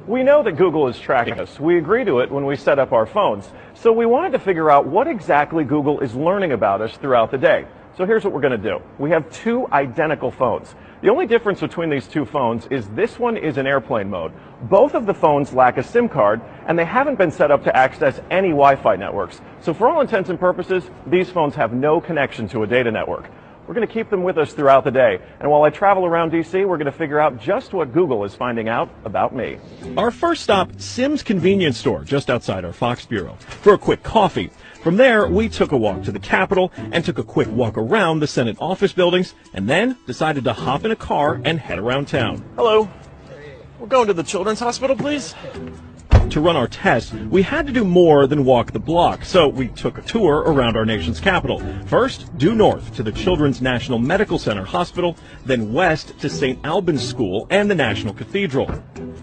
We know that Google is tracking us. We agree to it when we set up our phones. So we wanted to figure out what exactly Google is learning about us throughout the day. So here's what we're going to do. We have two identical phones. The only difference between these two phones is this one is in airplane mode. Both of the phones lack a SIM card, and they haven't been set up to access any Wi-Fi networks. So for all intents and purposes, these phones have no connection to a data network. We're going to keep them with us throughout the day. And while I travel around DC, we're going to figure out just what Google is finding out about me. Our first stop, Sim's convenience store, just outside our Fox bureau, for a quick coffee. From there, we took a walk to the Capitol and took a quick walk around the Senate office buildings, and then decided to hop in a car and head around town. Hello. We're going to the Children's Hospital, please. To run our test, we had to do more than walk the block, so we took a tour around our nation's capital. First, due north to the Children's National Medical Center Hospital, then west to St. Albans School and the National Cathedral.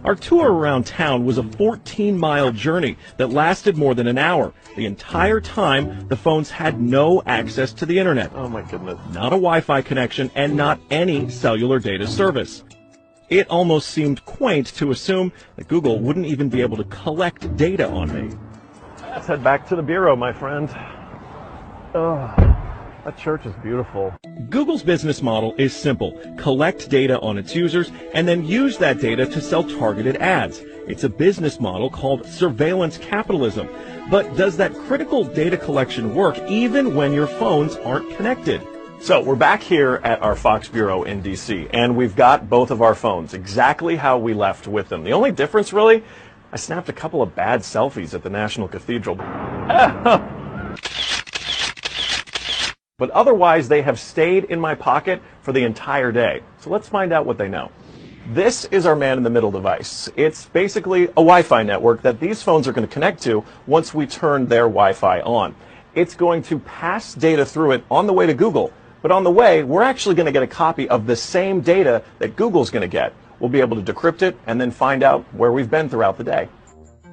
Our tour around town was a 14-mile journey that lasted more than an hour. The entire time, the phones had no access to the internet. Oh my goodness. Not a Wi-Fi connection and not any cellular data service. It almost seemed quaint to assume that Google wouldn't even be able to collect data on me. Let's head back to the bureau, my friend. Oh, that church is beautiful. Google's business model is simple. Collect data on its users and then use that data to sell targeted ads. It's a business model called surveillance capitalism. But does that critical data collection work even when your phones aren't connected? So we're back here at our Fox Bureau in DC, and we've got both of our phones exactly how we left with them. The only difference, really, I snapped a couple of bad selfies at the National Cathedral. But otherwise, they have stayed in my pocket for the entire day. So let's find out what they know. This is our man-in-the-middle device. It's basically a Wi-Fi network that these phones are going to connect to once we turn their Wi-Fi on. It's going to pass data through it on the way to Google. But on the way, we're actually going to get a copy of the same data that Google's going to get. We'll be able to decrypt it and then find out where we've been throughout the day.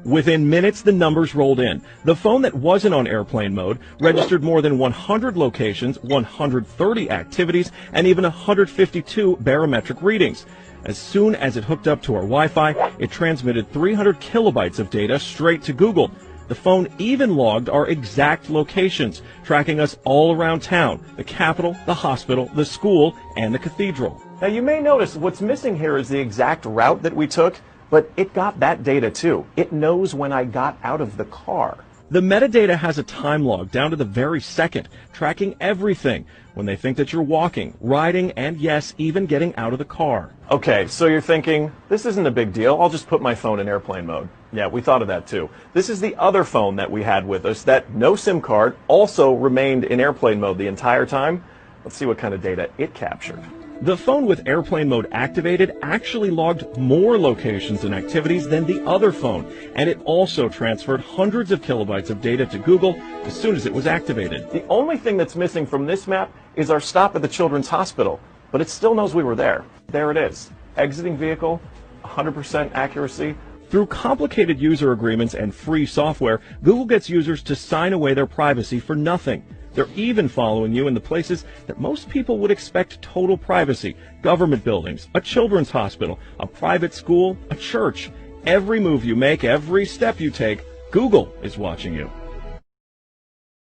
Within minutes, the numbers rolled in. The phone that wasn't on airplane mode registered more than 100 locations, 130 activities, and even 152 barometric readings. As soon as it hooked up to our Wi-Fi, it transmitted 300 kilobytes of data straight to Google. The phone even logged our exact locations, tracking us all around town, the Capitol, the hospital, the school, and the cathedral. Now you may notice what's missing here is the exact route that we took, but it got that data too. It knows when I got out of the car. The metadata has a time log down to the very second, tracking everything when they think that you're walking, riding, and yes, even getting out of the car. Okay, so you're thinking, this isn't a big deal. I'll just put my phone in airplane mode. Yeah, we thought of that too. This is the other phone that we had with us that no SIM card also remained in airplane mode the entire time. Let's see what kind of data it captured. The phone with airplane mode activated actually logged more locations and activities than the other phone, and it also transferred hundreds of kilobytes of data to Google as soon as it was activated. The only thing that's missing from this map is our stop at the Children's Hospital, but it still knows we were there. There it is. Exiting vehicle, 100% accuracy. Through complicated user agreements and free software, Google gets users to sign away their privacy for nothing. They're even following you in the places that most people would expect total privacy: government buildings, a children's hospital, a private school, a church. Every move you make, every step you take, Google is watching you.